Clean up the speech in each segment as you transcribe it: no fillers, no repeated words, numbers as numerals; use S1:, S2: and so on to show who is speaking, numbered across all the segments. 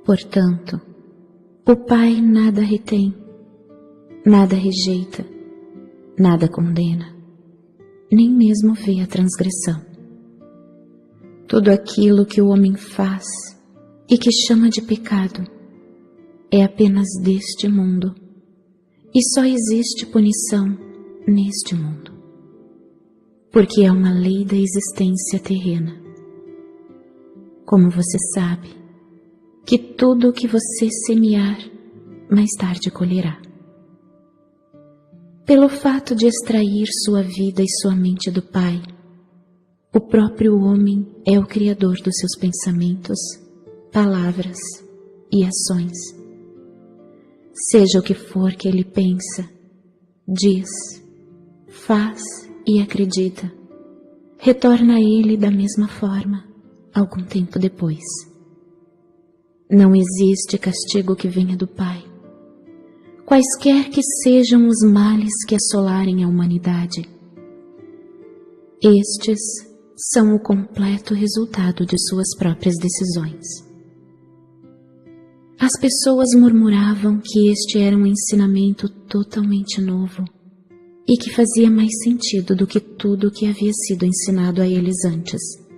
S1: Portanto, o Pai nada retém, nada rejeita, nada condena, nem mesmo vê a transgressão. Tudo aquilo que o homem faz e que chama de pecado é apenas deste mundo, e só existe punição neste mundo, porque é uma lei da existência terrena. Como você sabe que tudo o que você semear, mais tarde colherá. Pelo fato de extrair sua vida e sua mente do Pai, o próprio homem é o criador dos seus pensamentos, palavras e ações. Seja o que for que ele pensa, diz, faz e acredita, retorna a ele da mesma forma, algum tempo depois. Não existe castigo que venha do Pai. Quaisquer que sejam os males que assolarem a humanidade, estes são o completo resultado de suas próprias decisões. As pessoas murmuravam que este era um ensinamento totalmente novo e que fazia mais sentido do que tudo o que havia sido ensinado a eles antes.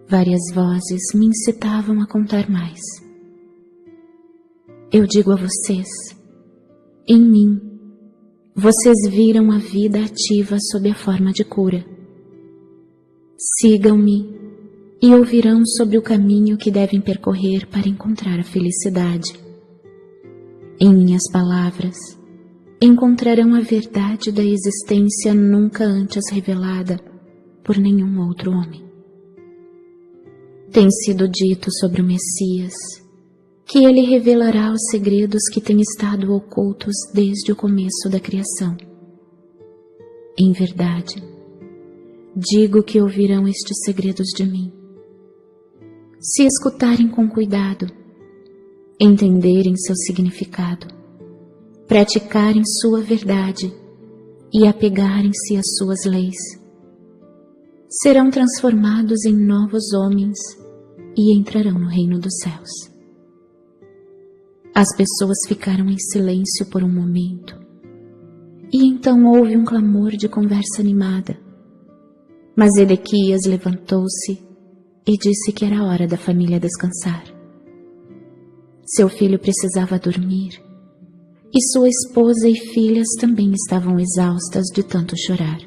S1: Várias vozes me incitavam a contar mais. Eu digo a vocês, em mim, vocês viram a vida ativa sob a forma de cura. Sigam-me e ouvirão sobre o caminho que devem percorrer para encontrar a felicidade. Em minhas palavras, encontrarão a verdade da existência nunca antes revelada por nenhum outro homem. Tem sido dito sobre o Messias que ele revelará os segredos que têm estado ocultos desde o começo da criação. Em verdade, digo que ouvirão estes segredos de mim. Se escutarem com cuidado, entenderem seu significado, praticarem sua verdade e apegarem-se às suas leis, serão transformados em novos homens e entrarão no reino dos céus. As pessoas ficaram em silêncio por um momento, e então houve um clamor de conversa animada. Mas Edequias levantou-se e disse que era hora da família descansar. Seu filho precisava dormir, e sua esposa e filhas também estavam exaustas de tanto chorar.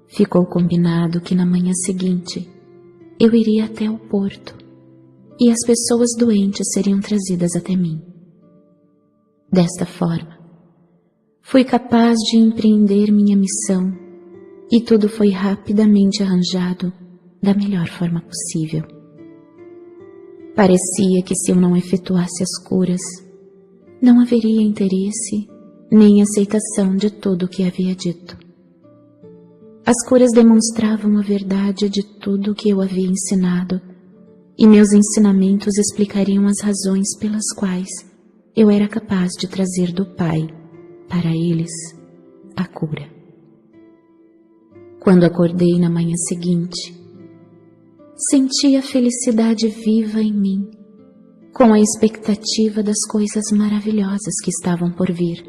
S1: Ficou combinado que na manhã seguinte eu iria até o porto e as pessoas doentes seriam trazidas até mim. Desta forma, fui capaz de empreender minha missão e tudo foi rapidamente arranjado da melhor forma possível. Parecia que se eu não efetuasse as curas, não haveria interesse nem aceitação de tudo o que havia dito. As curas demonstravam a verdade de tudo o que eu havia ensinado, e meus ensinamentos explicariam as razões pelas quais eu era capaz de trazer do Pai, para eles, a cura. Quando acordei na manhã seguinte, senti a felicidade viva em mim, com a expectativa das coisas maravilhosas que estavam por vir.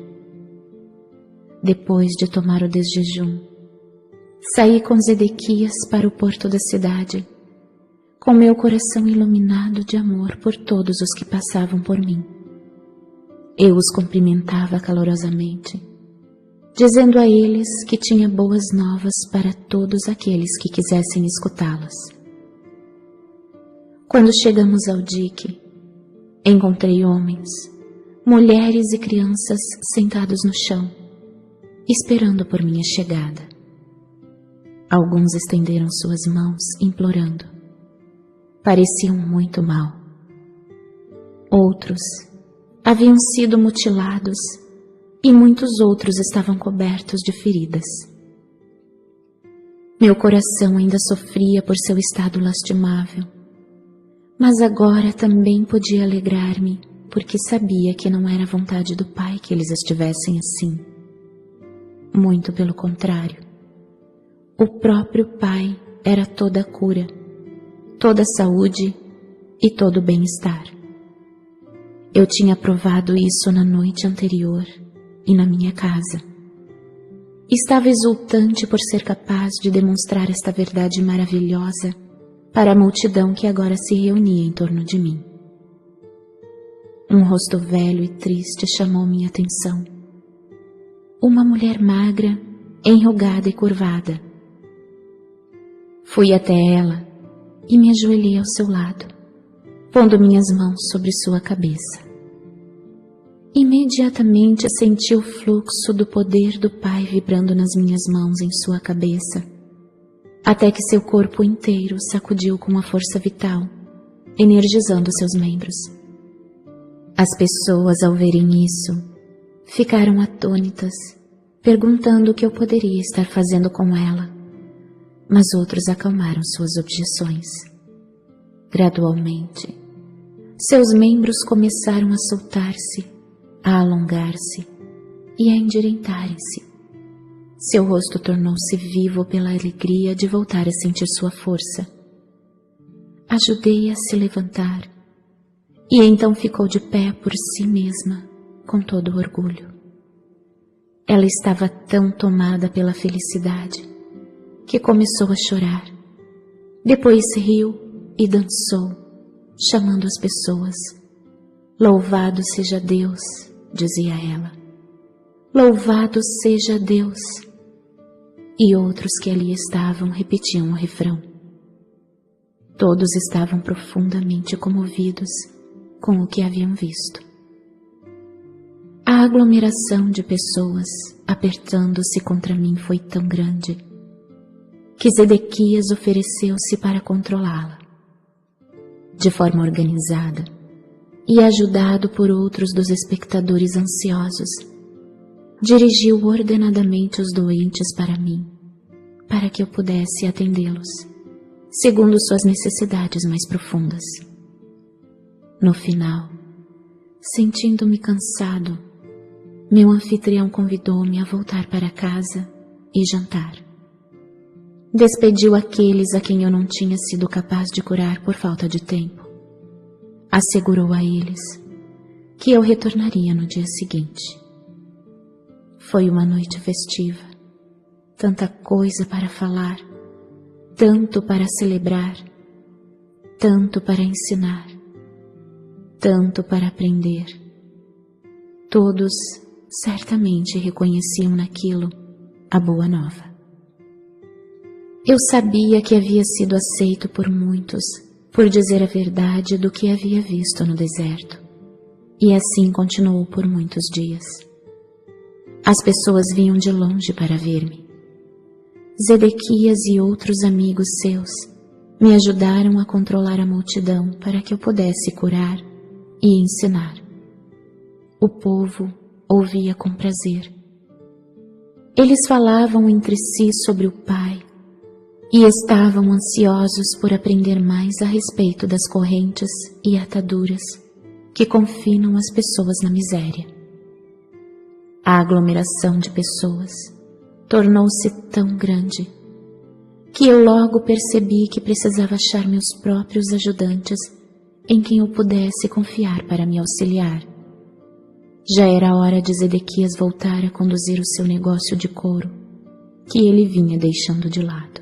S1: Depois de tomar o desjejum, saí com Zedequias para o porto da cidade, com meu coração iluminado de amor por todos os que passavam por mim. Eu os cumprimentava calorosamente, dizendo a eles que tinha boas novas para todos aqueles que quisessem escutá-las. Quando chegamos ao dique, encontrei homens, mulheres e crianças sentados no chão, esperando por minha chegada. Alguns estenderam suas mãos, implorando. Pareciam muito mal. Outros haviam sido mutilados e muitos outros estavam cobertos de feridas. Meu coração ainda sofria por seu estado lastimável, mas agora também podia alegrar-me, porque sabia que não era vontade do Pai que eles estivessem assim. Muito pelo contrário. O próprio Pai era toda a cura, toda a saúde e todo o bem-estar. Eu tinha provado isso na noite anterior e na minha casa. Estava exultante por ser capaz de demonstrar esta verdade maravilhosa para a multidão que agora se reunia em torno de mim. Um rosto velho e triste chamou minha atenção. Uma mulher magra, enrugada e curvada. Fui até ela e me ajoelhei ao seu lado, pondo minhas mãos sobre sua cabeça. Imediatamente senti o fluxo do poder do Pai vibrando nas minhas mãos em sua cabeça, até que seu corpo inteiro sacudiu com uma força vital, energizando seus membros. As pessoas, ao verem isso, ficaram atônitas, perguntando o que eu poderia estar fazendo com ela, mas outros acalmaram suas objeções. Gradualmente, seus membros começaram a soltar-se, a alongar-se e a endireitarem-se. Seu rosto tornou-se vivo pela alegria de voltar a sentir sua força. Ajudei-a a se levantar e então ficou de pé por si mesma, com todo o orgulho. Ela estava tão tomada pela felicidade que começou a chorar. Depois riu e dançou, chamando as pessoas. Louvado seja Deus, dizia ela. Louvado seja Deus. E outros que ali estavam repetiam o refrão. Todos estavam profundamente comovidos com o que haviam visto. A aglomeração de pessoas apertando-se contra mim foi tão grande que Zedequias ofereceu-se para controlá-la. De forma organizada e ajudado por outros dos espectadores ansiosos, dirigiu ordenadamente os doentes para mim, para que eu pudesse atendê-los, segundo suas necessidades mais profundas. No final, sentindo-me cansado, meu anfitrião convidou-me a voltar para casa e jantar. Despediu aqueles a quem eu não tinha sido capaz de curar por falta de tempo. Assegurou a eles que eu retornaria no dia seguinte. Foi uma noite festiva, tanta coisa para falar, tanto para celebrar, tanto para ensinar, tanto para aprender. Todos certamente reconheciam naquilo a boa nova. Eu sabia que havia sido aceito por muitos por dizer a verdade do que havia visto no deserto, e assim continuou por muitos dias. As pessoas vinham de longe para ver-me. Zedequias e outros amigos seus me ajudaram a controlar a multidão para que eu pudesse curar e ensinar. O povo ouvia com prazer. Eles falavam entre si sobre o Pai e estavam ansiosos por aprender mais a respeito das correntes e ataduras que confinam as pessoas na miséria. A aglomeração de pessoas tornou-se tão grande que eu logo percebi que precisava achar meus próprios ajudantes em quem eu pudesse confiar para me auxiliar. Já era hora de Zedequias voltar a conduzir o seu negócio de couro, que ele vinha deixando de lado.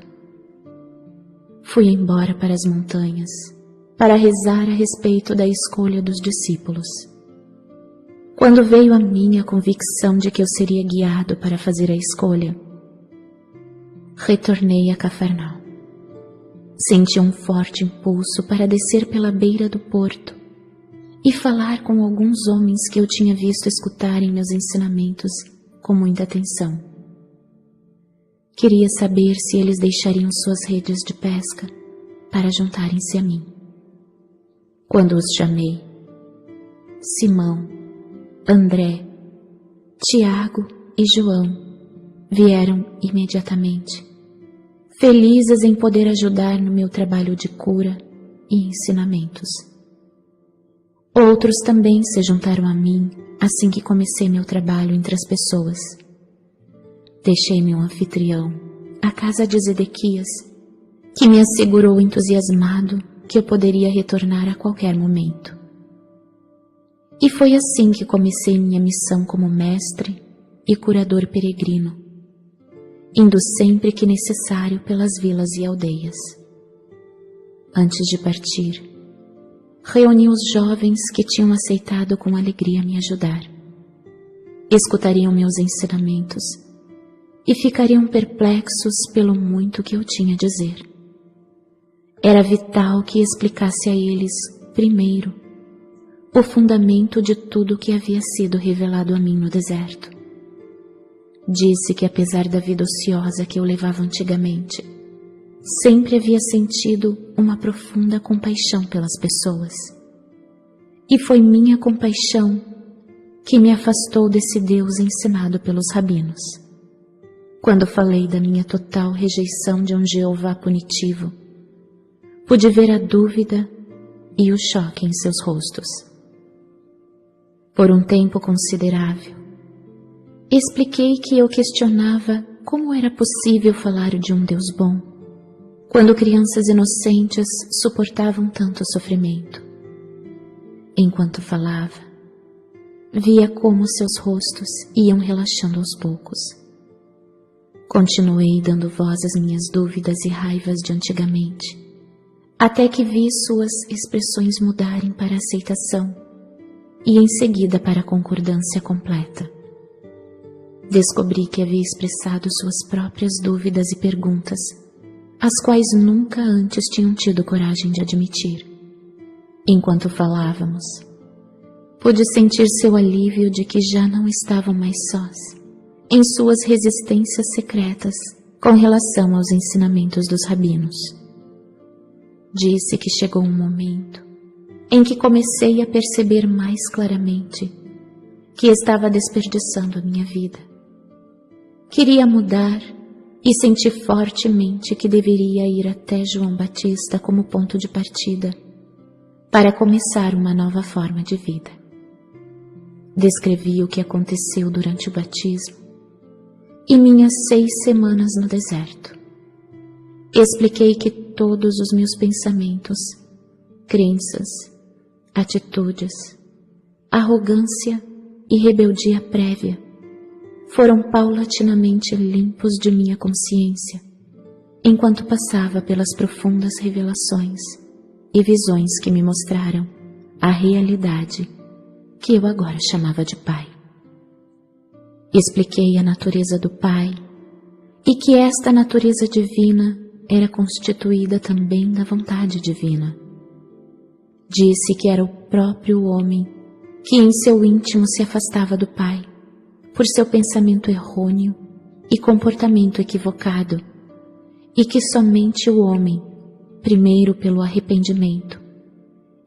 S1: Fui embora para as montanhas, para rezar a respeito da escolha dos discípulos. Quando veio a mim a convicção de que eu seria guiado para fazer a escolha, retornei a Cafarnaum. Senti um forte impulso para descer pela beira do porto e falar com alguns homens que eu tinha visto escutarem meus ensinamentos com muita atenção. Queria saber se eles deixariam suas redes de pesca para juntarem-se a mim. Quando os chamei, Simão, André, Tiago e João vieram imediatamente, felizes em poder ajudar no meu trabalho de cura e ensinamentos. Outros também se juntaram a mim assim que comecei meu trabalho entre as pessoas. Deixei meu anfitrião, a casa de Zedequias, que me assegurou entusiasmado que eu poderia retornar a qualquer momento. E foi assim que comecei minha missão como mestre e curador peregrino, indo sempre que necessário pelas vilas e aldeias. Antes de partir, reuni os jovens que tinham aceitado com alegria me ajudar. Escutariam meus ensinamentos e ficariam perplexos pelo muito que eu tinha a dizer. Era vital que explicasse a eles, primeiro, o fundamento de tudo que havia sido revelado a mim no deserto. Disse que, apesar da vida ociosa que eu levava antigamente, sempre havia sentido uma profunda compaixão pelas pessoas. E foi minha compaixão que me afastou desse Deus ensinado pelos rabinos. Quando falei da minha total rejeição de um Jeová punitivo, pude ver a dúvida e o choque em seus rostos. Por um tempo considerável, expliquei que eu questionava como era possível falar de um Deus bom, quando crianças inocentes suportavam tanto sofrimento. Enquanto falava, via como seus rostos iam relaxando aos poucos. Continuei dando voz às minhas dúvidas e raivas de antigamente, até que vi suas expressões mudarem para a aceitação e em seguida para a concordância completa. Descobri que havia expressado suas próprias dúvidas e perguntas, as quais nunca antes tinham tido coragem de admitir. Enquanto falávamos, pude sentir seu alívio de que já não estavam mais sós em suas resistências secretas com relação aos ensinamentos dos rabinos. Disse que chegou um momento em que comecei a perceber mais claramente que estava desperdiçando a minha vida. Queria mudar e senti fortemente que deveria ir até João Batista como ponto de partida para começar uma nova forma de vida. Descrevi o que aconteceu durante o batismo e minhas 6 semanas no deserto. Expliquei que todos os meus pensamentos, crenças, atitudes, arrogância e rebeldia prévia foram paulatinamente limpos de minha consciência, enquanto passava pelas profundas revelações e visões que me mostraram a realidade que eu agora chamava de Pai. Expliquei a natureza do Pai e que esta natureza divina era constituída também da vontade divina. Disse que era o próprio homem que em seu íntimo se afastava do Pai por seu pensamento errôneo e comportamento equivocado, e que somente o homem, primeiro pelo arrependimento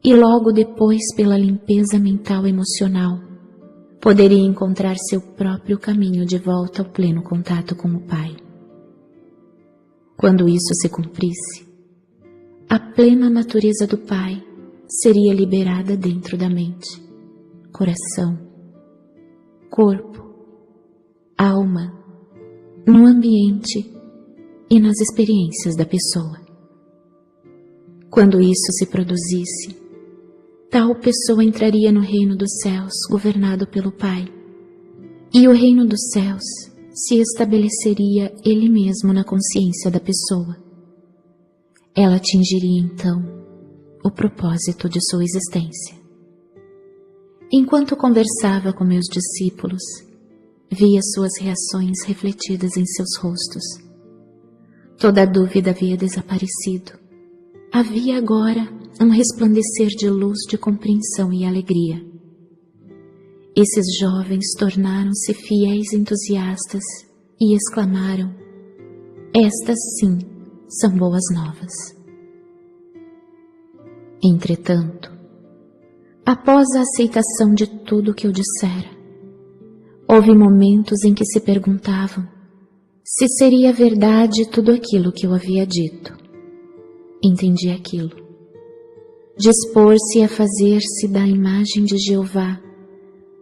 S1: e logo depois pela limpeza mental e emocional, poderia encontrar seu próprio caminho de volta ao pleno contato com o Pai. Quando isso se cumprisse, a plena natureza do Pai seria liberada dentro da mente, coração, corpo, alma, no ambiente e nas experiências da pessoa. Quando isso se produzisse, tal pessoa entraria no reino dos céus governado pelo Pai, e o reino dos céus se estabeleceria ele mesmo na consciência da pessoa. Ela atingiria então o propósito de sua existência. Enquanto conversava com meus discípulos, via suas reações refletidas em seus rostos. Toda a dúvida havia desaparecido. Havia agora um resplandecer de luz, de compreensão e alegria. Esses jovens tornaram-se fiéis entusiastas e exclamaram: "Estas sim são boas novas." Entretanto, após a aceitação de tudo o que eu dissera, houve momentos em que se perguntavam se seria verdade tudo aquilo que eu havia dito. Entendi aquilo. Dispor-se a fazer-se da imagem de Jeová,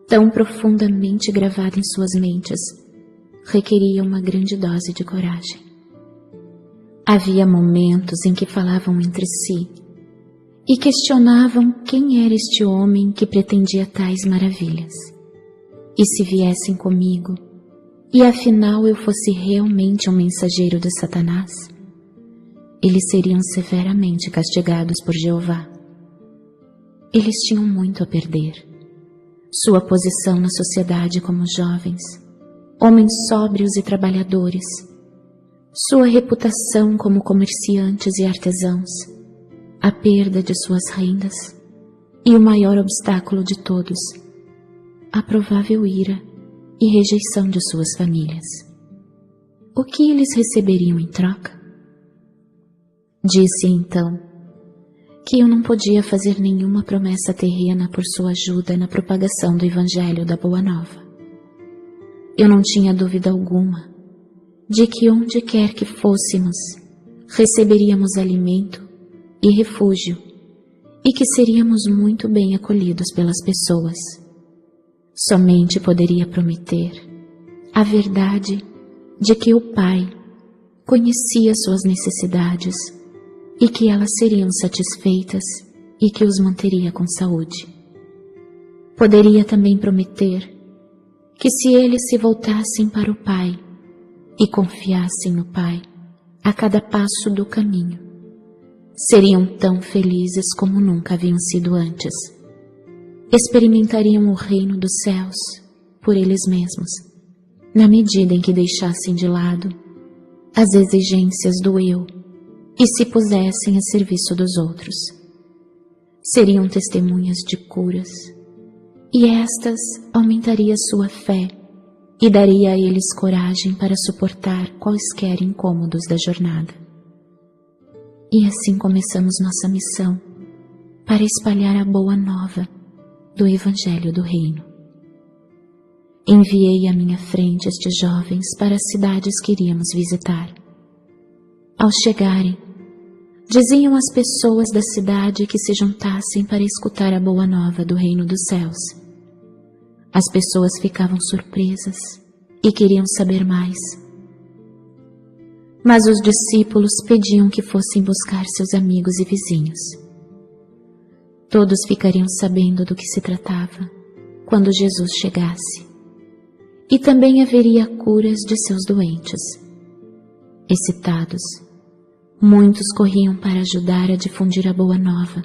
S1: tão profundamente gravada em suas mentes, requeria uma grande dose de coragem. Havia momentos em que falavam entre si e questionavam quem era este homem que pretendia tais maravilhas. E se viessem comigo, e afinal eu fosse realmente um mensageiro de Satanás, eles seriam severamente castigados por Jeová. Eles tinham muito a perder. Sua posição na sociedade como jovens, homens sóbrios e trabalhadores, sua reputação como comerciantes e artesãos, a perda de suas rendas e o maior obstáculo de todos, a provável ira e rejeição de suas famílias. O que eles receberiam em troca? Disse então que eu não podia fazer nenhuma promessa terrena por sua ajuda na propagação do Evangelho da Boa Nova. Eu não tinha dúvida alguma de que onde quer que fôssemos, receberíamos alimento e refúgio e que seríamos muito bem acolhidos pelas pessoas. Somente poderia prometer a verdade de que o Pai conhecia suas necessidades e que elas seriam satisfeitas e que os manteria com saúde. Poderia também prometer que se eles se voltassem para o Pai e confiassem no Pai a cada passo do caminho, seriam tão felizes como nunca haviam sido antes. Experimentariam o reino dos céus por eles mesmos, na medida em que deixassem de lado as exigências do eu e se pusessem a serviço dos outros. Seriam testemunhas de curas, e estas aumentaria sua fé e daria a eles coragem para suportar quaisquer incômodos da jornada. E assim começamos nossa missão para espalhar a boa nova do Evangelho do Reino. Enviei à minha frente estes jovens para as cidades que iríamos visitar. Ao chegarem, diziam às pessoas da cidade que se juntassem para escutar a boa nova do Reino dos Céus. As pessoas ficavam surpresas e queriam saber mais. Mas os discípulos pediam que fossem buscar seus amigos e vizinhos. Todos ficariam sabendo do que se tratava quando Jesus chegasse, e também haveria curas de seus doentes. Excitados, muitos corriam para ajudar a difundir a boa nova,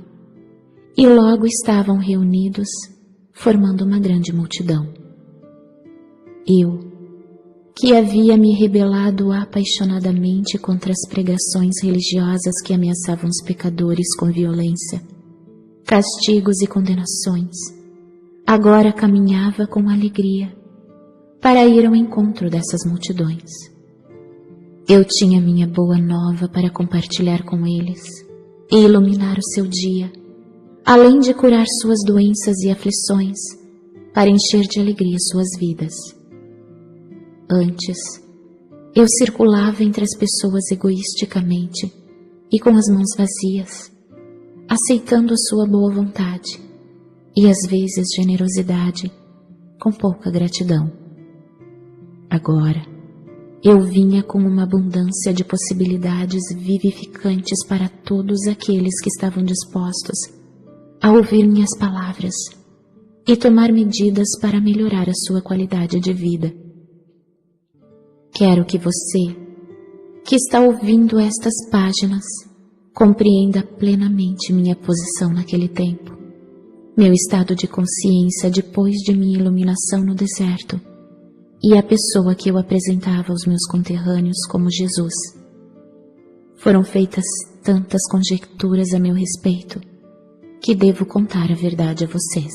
S1: e logo estavam reunidos, formando uma grande multidão. Eu, que havia me rebelado apaixonadamente contra as pregações religiosas que ameaçavam os pecadores com violência, castigos e condenações, agora caminhava com alegria para ir ao encontro dessas multidões. Eu tinha minha boa nova para compartilhar com eles e iluminar o seu dia, além de curar suas doenças e aflições, para encher de alegria suas vidas. Antes, eu circulava entre as pessoas egoisticamente e com as mãos vazias, aceitando a sua boa vontade e às vezes generosidade, com pouca gratidão. Agora, eu vinha com uma abundância de possibilidades vivificantes para todos aqueles que estavam dispostos a ouvir minhas palavras e tomar medidas para melhorar a sua qualidade de vida. Quero que você, que está ouvindo estas páginas, compreenda plenamente minha posição naquele tempo, meu estado de consciência depois de minha iluminação no deserto e a pessoa que eu apresentava aos meus conterrâneos como Jesus. Foram feitas tantas conjecturas a meu respeito que devo contar a verdade a vocês.